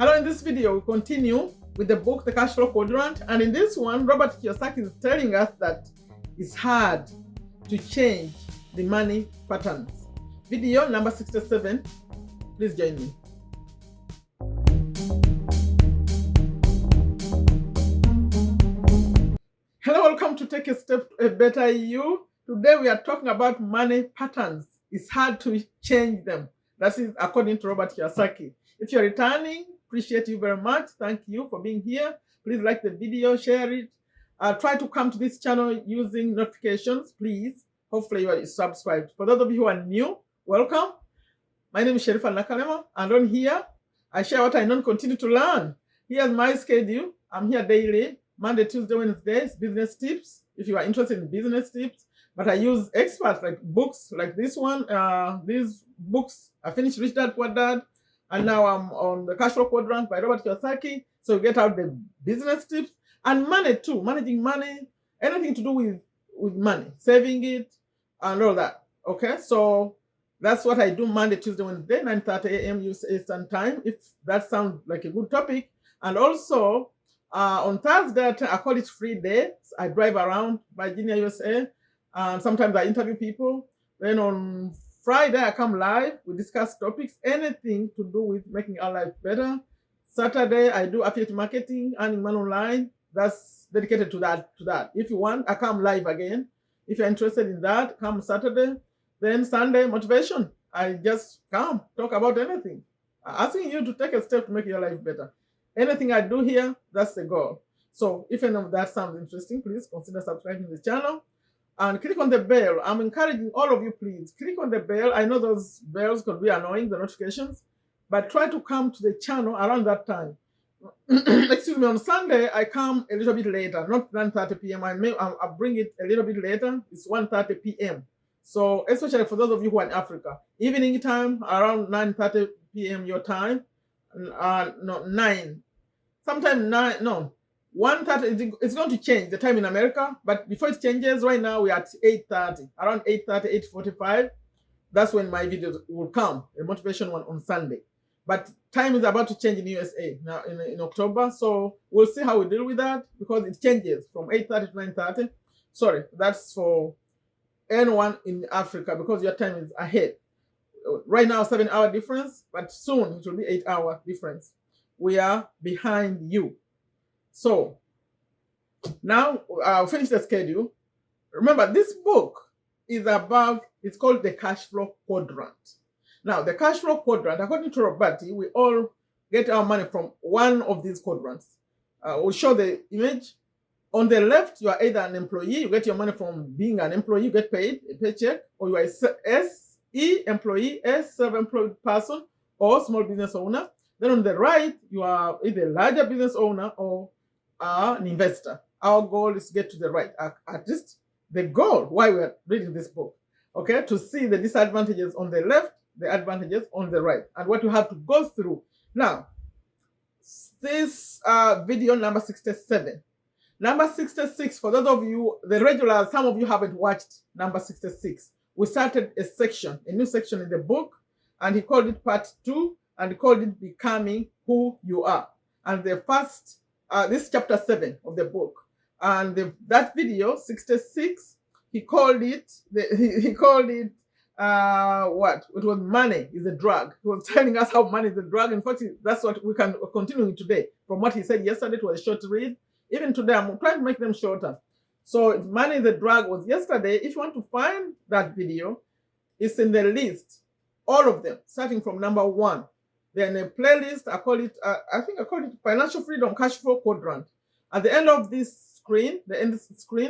Hello, in this video, we continue with the book, The Cashflow Quadrant. And in this one, Robert Kiyosaki is telling us that it's hard to change the money patterns. Video number 67. Please join me. Hello, welcome to Take a Step to a Better You. Today we are talking about money patterns. It's hard to change them. That is according to Robert Kiyosaki. If you're returning, appreciate you very much. Thank you for being here. Please like the video, share it. Try to come to this channel using notifications, please. Hopefully you are subscribed. For those of you who are new, welcome. My name is Sherifa Nakalema, and on here, I share what I know and continue to learn. Here's my schedule. I'm here daily, Monday, Tuesday, Wednesdays, business tips, if you are interested in business tips. But I use experts like books like this one. These books, I finished Rich Dad, Poor Dad, and now I'm on the Cashflow Quadrant by Robert Kiyosaki. So you get out the business tips and money too, managing money, anything to do with money, saving it, and all that. Okay, so that's what I do Monday, Tuesday, Wednesday, 9:30 a.m. Eastern Time, if that sounds like a good topic. And also on Thursday, I call it free day. I drive around Virginia, USA, and sometimes I interview people. Then on Friday, I come live. We discuss topics, anything to do with making our life better. Saturday, I do affiliate marketing, earning money online. That's dedicated to that. If you want, I come live again. If you're interested in that, come Saturday. Then Sunday, motivation. I just come, talk about anything. Asking you to take a step to make your life better. Anything I do here, that's the goal. So if any of that sounds interesting, please consider subscribing to the channel. And click on the bell. I'm encouraging all of you, please. Click on the bell. I know those bells could be annoying, the notifications. But try to come to the channel around that time. Excuse me, on Sunday, I come a little bit later. Not 9:30 p.m. I'll bring it a little bit later. It's 1:30 p.m. So especially for those of you who are in Africa. Evening time, around 9:30 p.m. your time. No, 9. Sometime 9, no. 1:30, it's going to change the time in America, but before it changes, right now we're at 8:30, around 8:30, 8:45. That's when my videos will come, a motivation one on Sunday. But time is about to change in USA now in October, so we'll see how we deal with that because it changes from 8:30 to 9:30. Sorry, that's for anyone in Africa because your time is ahead. Right now, 7-hour difference, but soon it will be 8-hour difference. We are behind you. So now I'll finish the schedule. Remember, this book is it's called the Cashflow Quadrant. Now, the Cashflow Quadrant, according to Robert, we all get our money from one of these quadrants. We'll show the image. On the left, you are either an employee, you get your money from being an employee, you get paid, a paycheck, or you are a SE employee, a self-employed person, or small business owner. Then on the right, you are either a larger business owner or an investor. Our goal is to get to the right. At least the goal, why we're reading this book, okay, to see the disadvantages on the left, the advantages on the right, and what you have to go through. Now, this video number 67. Number 66, for those of you, the regulars, some of you haven't watched number 66. We started a new section in the book, and he called it part 2, and he called it Becoming Who You Are. And the first, this is chapter 7 of the book. And that video, 66, he called it, what? It was money is a drug. He was telling us how money is a drug. In fact, that's what we can continue today. From what he said yesterday, it was a short read. Even today, I'm trying to make them shorter. So money is a drug was yesterday. If you want to find that video, it's in the list. All of them, starting from number 1. Then a playlist, I call it Financial Freedom Cashflow Quadrant. At the end of this screen,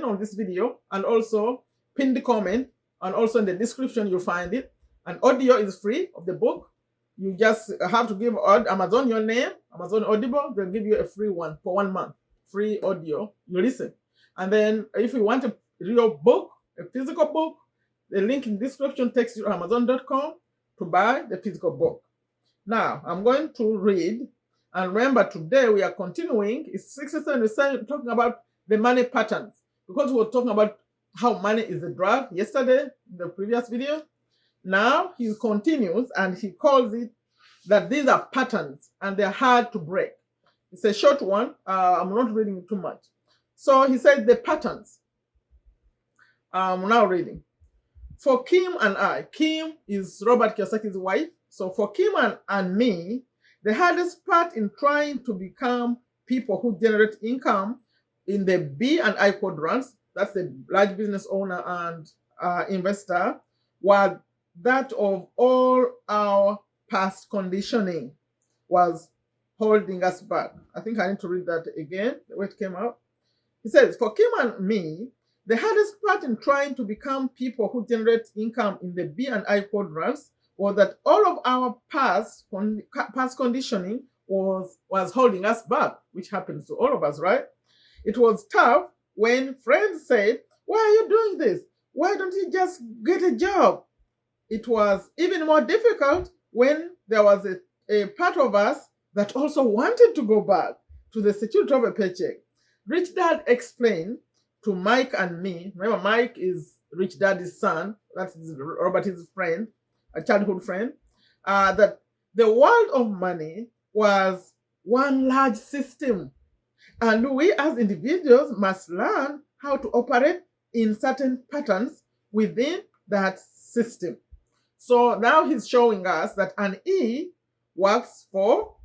on this video, and also pinned comment, and also in the description, you'll find it. And audio is free of the book. You just have to give Amazon your name, Amazon Audible. They'll give you a free one for 1 month. Free audio. You listen. And then if you want a real book, a physical book, the link in the description takes you to Amazon.com to buy the physical book. Now, I'm going to read. And remember, today we are continuing. It's 67. We're talking about the money patterns. Because we were talking about how money is a drug yesterday in the previous video. Now, he continues and he calls it that these are patterns and they're hard to break. It's a short one. I'm not reading it too much. So he said the patterns. I'm now reading. For Kim and I, Kim is Robert Kiyosaki's wife. So for Kim and me, the hardest part in trying to become people who generate income in the B and I quadrants, that's the large business owner and investor, was that of all our past conditioning was holding us back. I think I need to read that again, the way it came out. He says, for Kim and me, the hardest part in trying to become people who generate income in the B and I quadrants was that all of our past conditioning was holding us back, which happens to all of us, right? It was tough when friends said, why are you doing this? Why don't you just get a job? It was even more difficult when there was a part of us that also wanted to go back to the security of a paycheck. Rich Dad explained to Mike and me, remember Mike is Rich Dad's son, that's Robert's friend, a childhood friend, that the world of money was one large system. And we as individuals must learn how to operate in certain patterns within that system. So now he's showing us that an E works for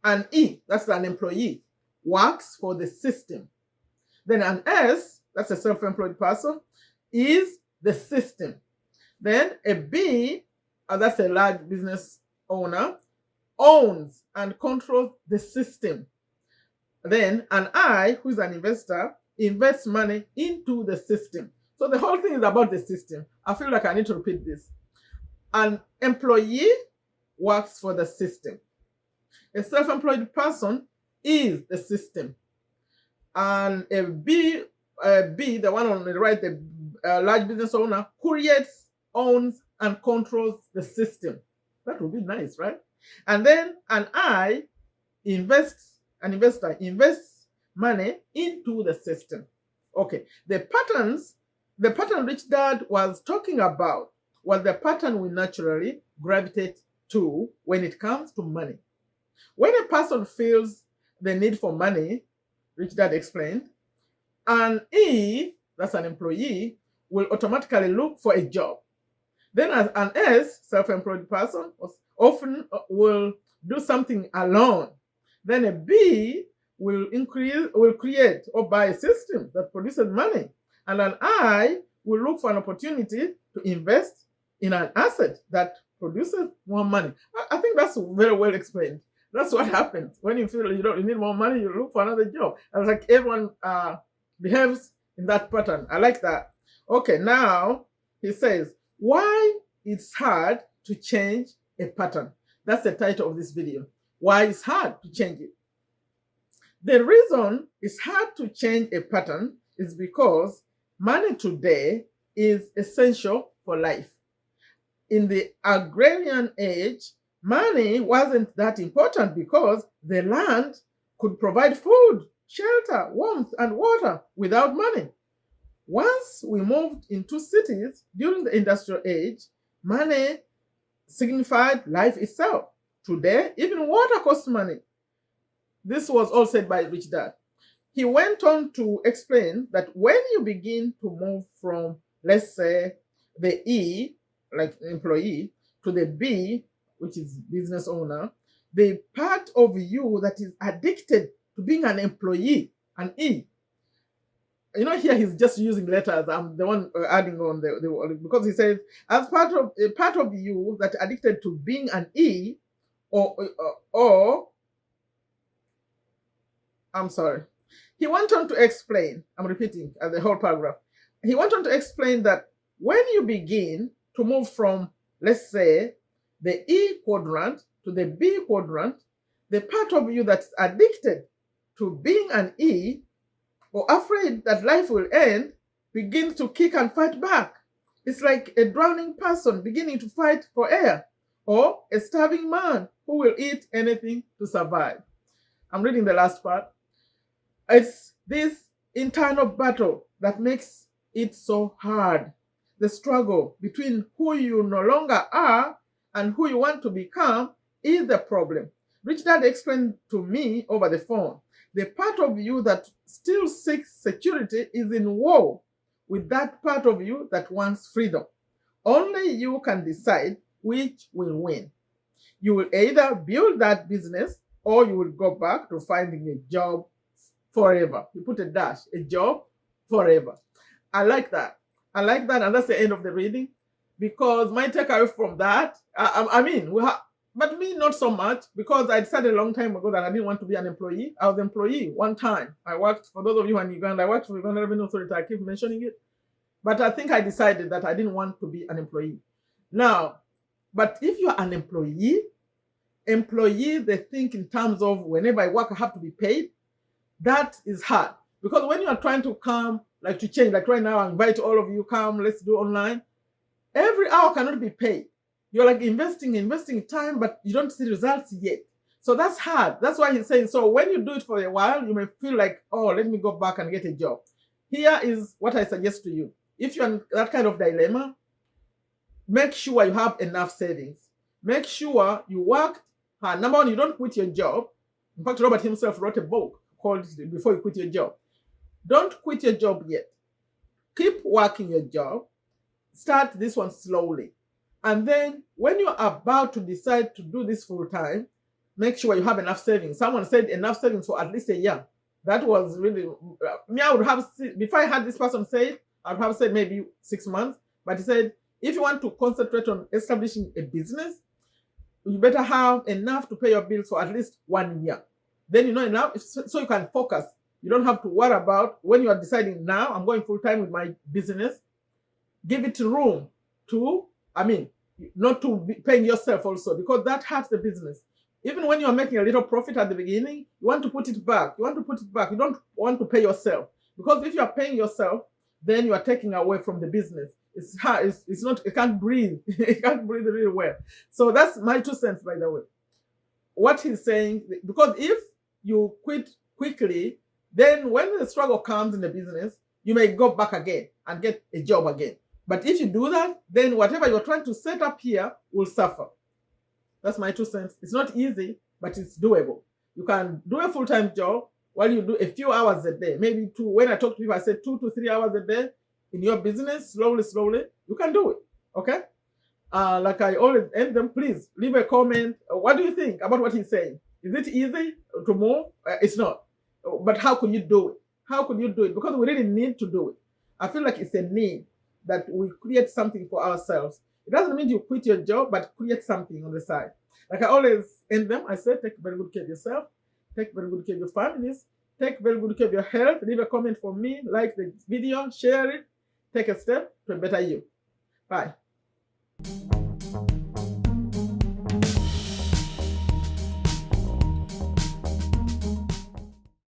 an E, that's an employee, works for the system. Then an S, that's a self-employed person, is the system. Then a B, that's a large business owner, owns and controls the system. Then an I, who is an investor, invests money into the system. So the whole thing is about the system. I feel like I need to repeat this. An employee works for the system. A self-employed person is the system. And a B, the one on the right, the large business owner, creates, owns, and controls the system. That would be nice, right? And then an I, an investor invests money into the system. Okay, the pattern Rich Dad was talking about was the pattern we naturally gravitate to when it comes to money. When a person feels the need for money, Rich Dad explained, an E, that's an employee, will automatically look for a job. Then an S, self-employed person, often will do something alone. Then a B will create or buy a system that produces money. And an I will look for an opportunity to invest in an asset that produces more money. I think that's very well explained. That's what happens when you feel you need more money. You look for another job. And like everyone behaves in that pattern. I like that. Okay, now he says why it's hard to change a pattern. That's the title of this video. Why it's hard to change it. The reason it's hard to change a pattern is because money today is essential for life. In the agrarian age, money wasn't that important because the land could provide food, shelter, warmth, and water without money. Once we moved into cities during the industrial age, money signified life itself. Today, even water costs money. This was all said by Rich Dad. He went on to explain that when you begin to move from, let's say, the E, like employee, to the B, which is business owner, the part of you that is addicted to being an employee, an E. Here he's just using letters. I'm the one adding on the because he says as part of you that addicted to being an E, or I'm sorry. He went on to explain. I'm repeating the whole paragraph. He went on to explain that when you begin to move from, let's say, the E quadrant to the B quadrant, the part of you that's addicted to being an E or afraid that life will end begins to kick and fight back. It's like a drowning person beginning to fight for air, or a starving man who will eat anything to survive. I'm reading the last part. It's this internal battle that makes it so hard. The struggle between who you no longer are and who you want to become is the problem. Rich Dad explained to me over the phone. The part of you that still seeks security is in war with that part of you that wants freedom. Only you can decide which will win. You will either build that business or you will go back to finding a job forever. You put a dash, a job forever. I like that. I like that. And that's the end of the reading. Because my takeaway from that, but me not so much, because I decided a long time ago that I didn't want to be an employee. I was an employee one time. I worked, for those of you in Uganda, I worked for Uganda Revenue Authority. I keep mentioning it. But I think I decided that I didn't want to be an employee. Now, but if you're an employee, they think in terms of whenever I work, I have to be paid. That is hard. Because when you are trying to come, like to change, like right now, I invite all of you, come, let's do online. Every hour cannot be paid. You're like investing time, but you don't see results yet. So that's hard. That's why he's saying, so when you do it for a while, you may feel like, oh, let me go back and get a job. Here is what I suggest to you. If you're in that kind of dilemma, make sure you have enough savings. Make sure you work hard. Number one, you don't quit your job. In fact, Robert himself wrote a book called Before You Quit Your Job. Don't quit your job yet. Keep working your job. Start this one slowly. And then when you're about to decide to do this full time, make sure you have enough savings. Someone said enough savings for at least a year. That was really, me, I would have, before I had this person say it, I would have said maybe 6 months. But he said, if you want to concentrate on establishing a business, you better have enough to pay your bills for at least 1 year. Then you know enough, so you can focus. You don't have to worry about when you are deciding now, I'm going full time with my business. Give it room to, not to be paying yourself also, because that hurts the business. Even when you are making a little profit at the beginning, you want to put it back. You don't want to pay yourself. Because if you are paying yourself, then you are taking away from the business. It's hard. It's not, it can't breathe. It can't breathe really well. So that's my 2 cents, by the way. What he's saying, because if you quit quickly, then when the struggle comes in the business, you may go back again and get a job again. But if you do that, then whatever you're trying to set up here will suffer. That's my 2 cents. It's not easy, but it's doable. You can do a full-time job while you do a few hours a day. Maybe 2. When I talk to people, I say 2 to 3 hours a day in your business, slowly. You can do it. Okay? Like I always end them, please leave a comment. What do you think about what he's saying? Is it easy to move? It's not. But how could you do it? How could you do it? Because we really need to do it. I feel like it's a need that we create something for ourselves. It doesn't mean you quit your job, but create something on the side. Like I always end them, I say, take very good care of yourself. Take very good care of your families. Take very good care of your health. Leave a comment for me. Like the video. Share it. Take a step to a better you. Bye.